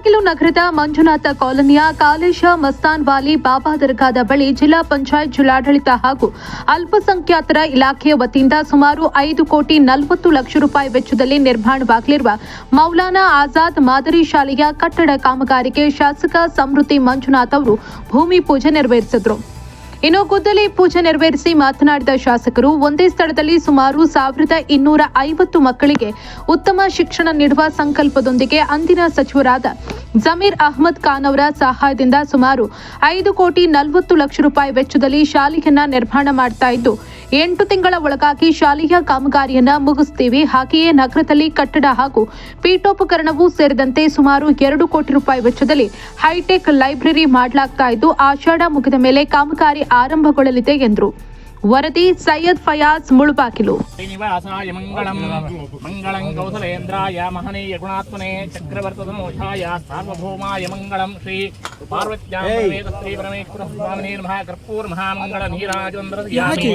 ಮುಳಬಾಗಿಲು ನಗರದ ಮಂಜುನಾಥ ಕಾಲೋನಿಯ ಕಾಲೇಶ ಮಸ್ತಾನ್ ವಾಲಿ ಬಾಬಾ ದರ್ಗಾದ ಬಳಿ ಜಿಲ್ಲಾ ಪಂಚಾಯತ್ ಜಿಲ್ಲಾಡಳಿತ ಹಾಗೂ ಅಲ್ಪಸಂಖ್ಯಾತರ ಇಲಾಖೆಯ ವತಿಯಿಂದ ಸುಮಾರು 5,40,00,000 ರೂಪಾಯಿ ವೆಚ್ಚದಲ್ಲಿ ನಿರ್ಮಾಣವಾಗಲಿರುವ ಮೌಲಾನಾ ಆಜಾದ್ ಮಾದರಿ ಶಾಲೆಯ ಕಟ್ಟಡ ಕಾಮಗಾರಿಗೆ ಶಾಸಕ ಸಮೃದ್ಧಿ ಮಂಜುನಾಥ್ ಅವರು ಭೂಮಿ ಪೂಜೆ ನೆರವೇರಿಸಿದರು. ಇನ್ನು ಗುದ್ದಲಿ ಪೂಜೆ ನೆರವೇರಿಸಿ ಮಾತನಾಡಿದ ಶಾಸಕರು ಒಂದೇ ಸ್ಥಳದಲ್ಲಿ ಸುಮಾರು 1,250 ಮಕ್ಕಳಿಗೆ ಉತ್ತಮ ಶಿಕ್ಷಣ ನೀಡುವ ಸಂಕಲ್ಪದೊಂದಿಗೆ ಅಂದಿನ ಸಚಿವರಾದ ಜಮೀರ್ ಅಹ್ಮದ್ ಖಾನ್ ಅವರ ಸಹಾಯದಿಂದ ಸುಮಾರು 5,40,00,000 ರೂಪಾಯಿ ವೆಚ್ಚದಲ್ಲಿ ಶಾಲೆಯನ್ನ ನಿರ್ಮಾಣ ಮಾಡ್ತಾ ಇದ್ದು 8 ತಿಂಗಳ ಒಳಗಾಗಿ ಶಾಲೆಯ ಕಾಮಗಾರಿಯನ್ನ ಮುಗಿಸುತ್ತೀವಿ. ಹಾಗೆಯೇ ನಗರದಲ್ಲಿ ಕಟ್ಟಡ ಹಾಗೂ ಪೀಠೋಪಕರಣವೂ ಸೇರಿದಂತೆ ಸುಮಾರು 2 ಕೋಟಿ ರೂಪಾಯಿ ವೆಚ್ಚದಲ್ಲಿ ಹೈಟೆಕ್ ಲೈಬ್ರರಿ ಮಾಡಲಾಗ್ತಾ ಇದ್ದು ಆಷಾಢ ಮುಗಿದ ಮೇಲೆ ಕಾಮಗಾರಿ ಆರಂಭಗೊಳ್ಳಲಿದೆ ಎಂದರು. ವರದಿ ಸೈಯದ್ ಫಯಾಜ್ ಮುಳಬಾಗಿಲು. ಶ್ರೀನಿವಾಸಾಯ ಮಂಗಳಂ ಮಂಗಳಂ ಕೌಸಲೇಂದ್ರಾಯ ಮಹನೀಯ ಗುಣಾತ್ಮನೆ ಚಕ್ರವರ್ತಿತಮೋಷಾಯ ಸಾರ್ವಭೌಮಾಯ ಮಂಗಳಂ ಶ್ರೀ ಪಾರ್ವತ್ಯಾಂ ವೇದ ಶ್ರೀ ಪರಮೇಶ್ವರ ಸ್ವಾಮಿನೇ ನಮಃ ಕರ್ಪೂರ ಮಹಾಮಂಗಳ ನೀರಾಜೇಂದ್ರಯಾಮಿ.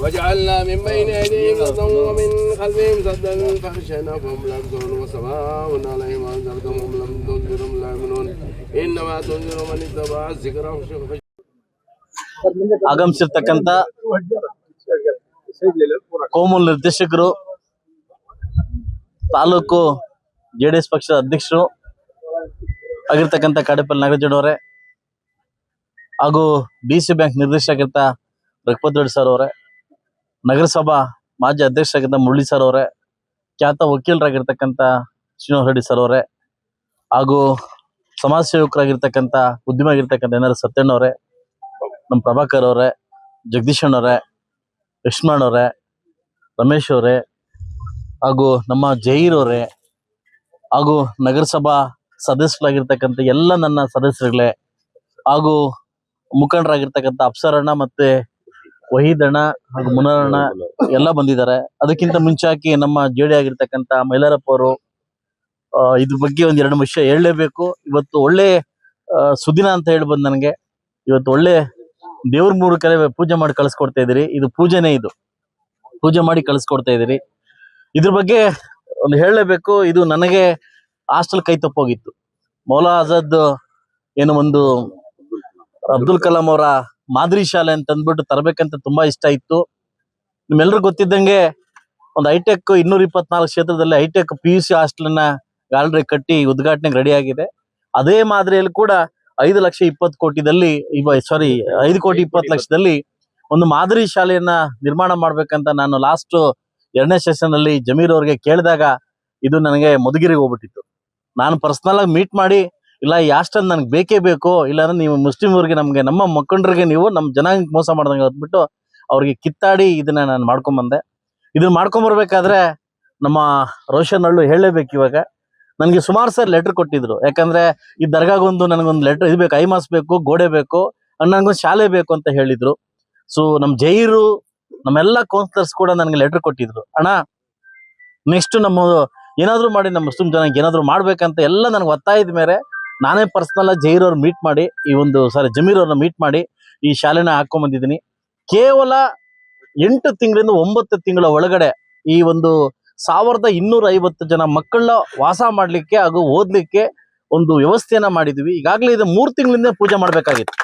وجعلنا من بين أيديهم رصدا ومن خلفهم سدا فخشيناهم لا يبصرون وسواء عليهم أنذرتهم لم تنذرهم لا يؤمنون إنما تنذر من اتبع الذكر. ಆಗಮಿಸಿರ್ತಕ್ಕಂಥ ಕೋಮು ನಿರ್ದೇಶಕರು, ತಾಲೂಕು JDS ಪಕ್ಷದ ಅಧ್ಯಕ್ಷರು ಆಗಿರ್ತಕ್ಕಂಥ ಕಾಡೇಪಲ್ಲಿ ನಾಗರಾಜನವರೇ ಹಾಗೂ DC bank ನಿರ್ದೇಶಕರಾಗಿರ್ತ Raghupath Reddy sir ಅವರೇ, ನಗರಸಭಾ ಮಾಜಿ ಅಧ್ಯಕ್ಷರಾಗಿದ್ದ ಮುರಳಿ ಸರ್ ಅವರೇ, ಖ್ಯಾತ ವಕೀಲರಾಗಿರ್ತಕ್ಕಂಥ ಶ್ರೀನಿವಾಸ ರೆಡ್ಡಿ ಸರ್ ಅವರೇ, ಹಾಗೂ ಸಮಾಜ ಸೇವಕರಾಗಿರ್ತಕ್ಕಂಥ ಉದ್ಯಮ ಆಗಿರ್ತಕ್ಕಂಥ NR ಸತ್ಯಣ್ಣ ಅವರೇ, ನಮ್ಮ ಪ್ರಭಾಕರ್ ಅವರೇ, ಜಗದೀಶ್ ಅಣ್ಣವರೇ, ಲಕ್ಷ್ಮಣ್ ಅವರೇ, ರಮೇಶ್ ಅವರೇ, ಹಾಗೂ ನಮ್ಮ ಜಹೀರ್ ಅವರೇ, ಹಾಗೂ ನಗರಸಭಾ ಸದಸ್ಯರಾಗಿರ್ತಕ್ಕಂಥ ಎಲ್ಲ ನನ್ನ ಸದಸ್ಯರುಗಳೇ, ಹಾಗೂ ಮುಖಂಡರಾಗಿರ್ತಕ್ಕಂಥ ಅಪ್ಸರಣ್ಣ ಮತ್ತೆ ವಹೀದ್ ಅಣ್ಣ ಹಾಗೂ ಮುನರಣ್ಣ ಎಲ್ಲ ಬಂದಿದ್ದಾರೆ. ಅದಕ್ಕಿಂತ ಮುಂಚಾಕಿ ನಮ್ಮ ಜೇಡಿ ಆಗಿರ್ತಕ್ಕಂಥ ಮೈಲಾರಪ್ಪ ಅವರು, ಇದ್ರ ಬಗ್ಗೆ ಒಂದ್ 2 ವಿಷಯ ಹೇಳಲೇಬೇಕು. ಇವತ್ತು ಒಳ್ಳೆ ಸುದಿನ ಅಂತ ಹೇಳಿ ಬಂದು ನನಗೆ ಇವತ್ತು ಒಳ್ಳೆ ದೇವ್ರ 3 ಕಡೆ ಪೂಜೆ ಮಾಡಿ ಕಳಿಸ್ಕೊಡ್ತಾ ಇದ್ದೀರಿ. ಇದು ಪೂಜೆನೇ, ಇದು ಪೂಜೆ ಮಾಡಿ ಕಳಿಸ್ಕೊಡ್ತಾ ಇದ್ದೀರಿ. ಇದ್ರ ಬಗ್ಗೆ ಒಂದು ಹೇಳಲೇಬೇಕು. ಇದು ನನಗೆ ಹಾಸ್ಟೆಲ್ ಕೈ ತಪ್ಪೋಗಿತ್ತು. ಮೌಲಾ ಆಜಾದ್ ಏನು ಒಂದು ಅಬ್ದುಲ್ ಕಲಾಂ ಅವರ ಮಾದರಿ ಶಾಲೆ ಅಂತ ಅಂದ್ಬಿಟ್ಟು ತರಬೇಕಂತ ತುಂಬಾ ಇಷ್ಟ ಇತ್ತು. ನಿಮ್ಮೆಲ್ಲರಿಗೂ ಗೊತ್ತಿದ್ದಂಗೆ ಒಂದು ಹೈಟೆಕ್ 224 ಕ್ಷೇತ್ರದಲ್ಲಿ ಹೈಟೆಕ್ PUC ಹಾಸ್ಟೆಲ್ನ ಆಲ್ರೆಡಿ ಕಟ್ಟಿ ಉದ್ಘಾಟನೆಗೆ ರೆಡಿ ಆಗಿದೆ. ಅದೇ ಮಾದರಿಯಲ್ಲಿ ಕೂಡ 5,20,20,00,000ದಲ್ಲಿ 5,20,00,000ದಲ್ಲಿ ಒಂದು ಮಾದರಿ ಶಾಲೆಯನ್ನ ನಿರ್ಮಾಣ ಮಾಡ್ಬೇಕಂತ ನಾನು ಲಾಸ್ಟ್ 2ನೇ ಸೆಷನ್ ಅಲ್ಲಿ ಜಮೀರ್ ಅವ್ರಿಗೆ ಕೇಳಿದಾಗ ಇದು ನನಗೆ ಮಧುಗಿರಿಗೆ ಹೋಗ್ಬಿಟ್ಟಿತ್ತು. ನಾನು ಪರ್ಸನಲ್ ಆಗಿ ಮೀಟ್ ಮಾಡಿ, ಇಲ್ಲ ಈ ಹಾಸ್ಟೆಲ್ ನನಗೆ ಬೇಕೇ ಬೇಕು, ಇಲ್ಲಾಂದ್ರೆ ನೀವು ಮುಸ್ಲಿಂ ಅವ್ರಿಗೆ ನಮ್ಗೆ ನಮ್ಮ ಮಕ್ಕಳಿಗೆ ನೀವು ನಮ್ಮ ಜನಾಂಗಕ್ಕೆ ಮೋಸ ಮಾಡ್ದಂಗೆ ಅಂದ್ಬಿಟ್ಟು ಅವ್ರಿಗೆ ಕಿತ್ತಾಡಿ ಇದನ್ನ ನಾನು ಮಾಡ್ಕೊಂಬಂದೆ. ಇದನ್ನ ಮಾಡ್ಕೊಂಬರ್ಬೇಕಾದ್ರೆ ನಮ್ಮ ರೋಷನ್ ಅಳ್ಳು ಹೇಳಲೇಬೇಕು. ಇವಾಗ ನನಗೆ ಸುಮಾರು ಸರ್ ಲೆಟರ್ ಕೊಟ್ಟಿದ್ರು. ಯಾಕಂದ್ರೆ ಈ ದರ್ಗಾಗೊಂದು ನನಗೊಂದು ಲೆಟರ್ ಇದು ಬೇಕು, ಐಮಾಸ್ ಬೇಕು, ಗೋಡೆ ಬೇಕು, ನನಗೊಂದು ಶಾಲೆ ಬೇಕು ಅಂತ ಹೇಳಿದ್ರು. ಸೊ ನಮ್ಮ ಜೈರು ನಮ್ಮೆಲ್ಲ ಕೌನ್ಸಿಲರ್ಸ್ ಕೂಡ ನನಗೆ ಲೆಟರ್ ಕೊಟ್ಟಿದ್ರು. ಅಣ್ಣ ನೆಕ್ಸ್ಟ್ ನಮ್ಮ ಏನಾದ್ರು ಮಾಡಿ ನಮ್ಮ ಮುಸ್ಲಿಂ ಜನಕ್ಕೆ ಏನಾದ್ರು ಮಾಡ್ಬೇಕಂತ ಎಲ್ಲ ನನಗೆ ಒತ್ತಾಯದ ಮೇಲೆ ನಾನೇ ಪರ್ಸನಲ್ ಆಗಿ ಜಹೀರ್ ಅವ್ರು ಮೀಟ್ ಮಾಡಿ ಜಮೀರ್ ಅವ್ರನ್ನ ಮೀಟ್ ಮಾಡಿ ಈ ಶಾಲೆನ ಹಾಕೊಂಡ್ ಬಂದಿದ್ದೀನಿ. ಕೇವಲ 8 ತಿಂಗಳಿಂದ 9 ತಿಂಗಳ ಒಳಗಡೆ ಈ ಒಂದು 1,250 ಜನ ಮಕ್ಕಳನ್ನ ವಾಸ ಮಾಡ್ಲಿಕ್ಕೆ ಹಾಗೂ ಓದ್ಲಿಕ್ಕೆ ಒಂದು ವ್ಯವಸ್ಥೆಯನ್ನ ಮಾಡಿದ್ವಿ. ಈಗಾಗಲೇ ಇದು 3 ತಿಂಗಳಿಂದ ಪೂಜೆ ಮಾಡ್ಬೇಕಾಗಿತ್ತು.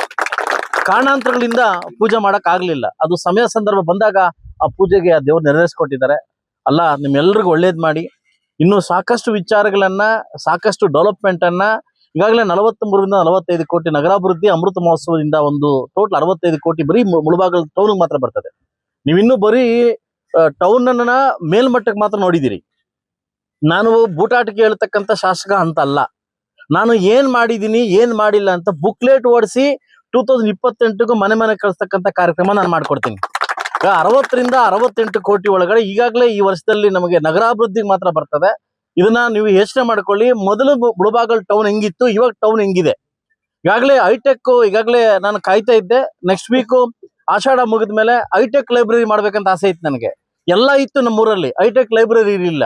ಕಾರಣಾಂತರಗಳಿಂದ ಪೂಜೆ ಮಾಡಕ್ ಆಗ್ಲಿಲ್ಲ. ಅದು ಸಮಯ ಸಂದರ್ಭ ಬಂದಾಗ ಆ ಪೂಜೆಗೆ ಆ ದೇವ್ರು ನೆರವೇರಿಸ್ಕೊಟ್ಟಿದ್ದಾರೆ. ಅಲ್ಲ, ನಿಮ್ಮೆಲ್ಲರಿಗೂ ಒಳ್ಳೇದ್ ಮಾಡಿ. ಇನ್ನು ಸಾಕಷ್ಟು ವಿಚಾರಗಳನ್ನ, ಸಾಕಷ್ಟು ಡೆವಲಪ್ಮೆಂಟ್ ಅನ್ನ ಈಗಾಗಲೇ 43ರಿಂದ 45 ಕೋಟಿ ನಗರಾಭಿವೃದ್ಧಿ ಅಮೃತ ಮಹೋತ್ಸವದಿಂದ ಒಂದು ಟೋಟಲ್ 65 ಕೋಟಿ ಬರೀ ಮುಳಬಾಗಿಲು ಟೌನ್ ಮಾತ್ರ ಬರ್ತದೆ. ನೀವಿನ್ನೂ ಬರೀ ಟೌನ್ ಅನ್ನ ಮೇಲ್ಮಟ್ಟಕ್ಕೆ ಮಾತ್ರ ನೋಡಿದಿರಿ. ನಾನು ಬೂಟಾಟಿಕೆ ಹೇಳ್ತಕ್ಕಂಥ ಶಾಸಕ ಅಂತ ಅಲ್ಲ. ನಾನು ಏನ್ ಮಾಡಿದೀನಿ ಏನ್ ಮಾಡಿಲ್ಲ ಅಂತ ಬುಕ್ಲೆಟ್ ಓಡಿಸಿ 2028ಗೂ ಮನೆ ಕಳಿಸ್ತಕ್ಕಂಥ ಕಾರ್ಯಕ್ರಮ ನಾನು ಮಾಡ್ಕೊಡ್ತೀನಿ. 60ರಿಂದ 68 ಕೋಟಿ ಒಳಗಡೆ ಈಗಾಗಲೇ ಈ ವರ್ಷದಲ್ಲಿ ನಮಗೆ ನಗರಾಭಿವೃದ್ಧಿಗೆ ಮಾತ್ರ ಬರ್ತದೆ. ಇದನ್ನ ನೀವು ಯೋಚನೆ ಮಾಡ್ಕೊಳ್ಳಿ. ಮೊದಲು ಮುಳಬಾಗಿಲು ಟೌನ್ ಹೆಂಗಿತ್ತು, ಇವಾಗ ಟೌನ್ ಹೆಂಗಿದೆ. ಈಗಾಗಲೇ ಹೈಟೆಕ್ ಈಗಾಗಲೇ ನಾನು ಕಾಯ್ತಾ ಇದ್ದೆ. ನೆಕ್ಸ್ಟ್ ವೀಕು ಆಷಾಢ ಮುಗಿದ ಮೇಲೆ ಹೈಟೆಕ್ ಲೈಬ್ರರಿ ಮಾಡ್ಬೇಕಂತ ಆಸೆ ಇತ್ತು ನನಗೆ. ಎಲ್ಲ ಇತ್ತು ನಮ್ಮೂರಲ್ಲಿ, ಹೈಟೆಕ್ ಲೈಬ್ರರಿ ಇರಲಿಲ್ಲ.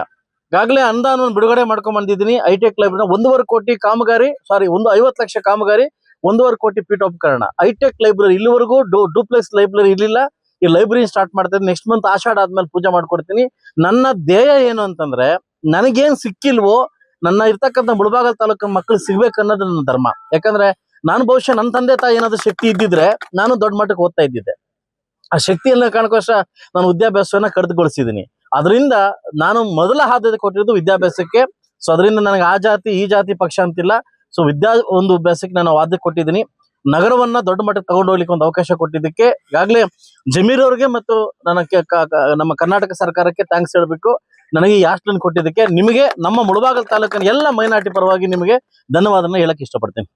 ಈಗಾಗಲೇ ಅನುದಾನವನ್ನು ಬಿಡುಗಡೆ ಮಾಡ್ಕೊಂಡ್ ಬಂದಿದ್ದೀನಿ. ಹೈಟೆಕ್ ಲೈಬ್ರರಿ 1.5 ಕೋಟಿ ಕಾಮಗಾರಿ, 50 ಲಕ್ಷ ಕಾಮಗಾರಿ, 1.5 ಕೋಟಿ ಪೀಠೋಪಕರಣ. ಹೈಟೆಕ್ ಲೈಬ್ರರಿ ಇಲ್ಲಿವರೆಗೂ ಡೂಪ್ಲೆಕ್ಸ್ ಲೈಬ್ರರಿ ಇರಲಿಲ್ಲ. ಈ ಲೈಬ್ರರಿ ಸ್ಟಾರ್ಟ್ ಮಾಡ್ತೀನಿ. ನೆಕ್ಸ್ಟ್ ಮಂತ್ ಆಷಾಢ ಆದ್ಮೇಲೆ ಪೂಜೆ ಮಾಡ್ಕೊಡ್ತೀನಿ. ನನ್ನ ಧ್ಯೇಯ ಏನು ಅಂತಂದ್ರೆ ನನಗೇನ್ ಸಿಕ್ಕಿಲ್ವೋ ನನ್ನ ಇರ್ತಕ್ಕಂಥ ಮುಳಬಾಗಲ್ ತಾಲೂಕಿನ ಮಕ್ಕಳು ಸಿಗ್ಬೇಕು ಅನ್ನೋದು ನನ್ನ ಧರ್ಮ. ಯಾಕಂದ್ರೆ ನಾನು ಬಹುಶಃ ನನ್ನ ತಂದೆ ತಾಯಿ ಏನಾದ್ರು ಶಕ್ತಿ ಇದ್ದಿದ್ರೆ ನಾನು ದೊಡ್ಡ ಮಟ್ಟಕ್ಕೆ ಓದ್ತಾ ಇದ್ದಿದ್ದೆ. ಆ ಶಕ್ತಿಯನ್ನ ಕಾರಣಕ್ಕೋಸ್ಕರ ನಾನು ವಿದ್ಯಾಭ್ಯಾಸವನ್ನ ಕಡಿದುಗೊಳಿಸಿದ್ದೀನಿ. ಅದರಿಂದ ನಾನು ಮೊದಲ ಆದ್ಯತೆ ಕೊಟ್ಟಿರೋದು ವಿದ್ಯಾಭ್ಯಾಸಕ್ಕೆ. ಸೊ ಅದರಿಂದ ನನಗೆ ಆ ಜಾತಿ ಈ ಜಾತಿ ಪಕ್ಷ ಅಂತಿಲ್ಲ. ಸೊ ಒಂದು ಅಭ್ಯಾಸಕ್ಕೆ ನಾನು ಆದ್ಯತೆ ಕೊಟ್ಟಿದ್ದೀನಿ. ನಗರವನ್ನ ದೊಡ್ಡ ಮಟ್ಟಕ್ಕೆ ತಗೊಂಡು ಹೋಗ್ಲಿಕ್ಕೆ ಒಂದು ಅವಕಾಶ ಕೊಟ್ಟಿದ್ದಕ್ಕೆ ಈಗಾಗಲೇ ಜಮೀರ್ ಅವ್ರಿಗೆ ಮತ್ತು ನಮ್ಮ ಕರ್ನಾಟಕ ಸರ್ಕಾರಕ್ಕೆ ಥ್ಯಾಂಕ್ಸ್ ಹೇಳ್ಬೇಕು. ನನಗೆ ಈ ಹಾಸ್ಟೆಲ್ ಕೊಟ್ಟಿದ್ದಕ್ಕೆ ನಿಮಗೆ ನಮ್ಮ ಮುಳಬಾಗಲ್ ತಾಲೂಕಿನ ಎಲ್ಲ ಮೈನಾರಿಟಿ ಪರವಾಗಿ ನಿಮಗೆ ಧನ್ಯವಾದನ ಹೇಳಕ್ ಇಷ್ಟಪಡ್ತೀನಿ.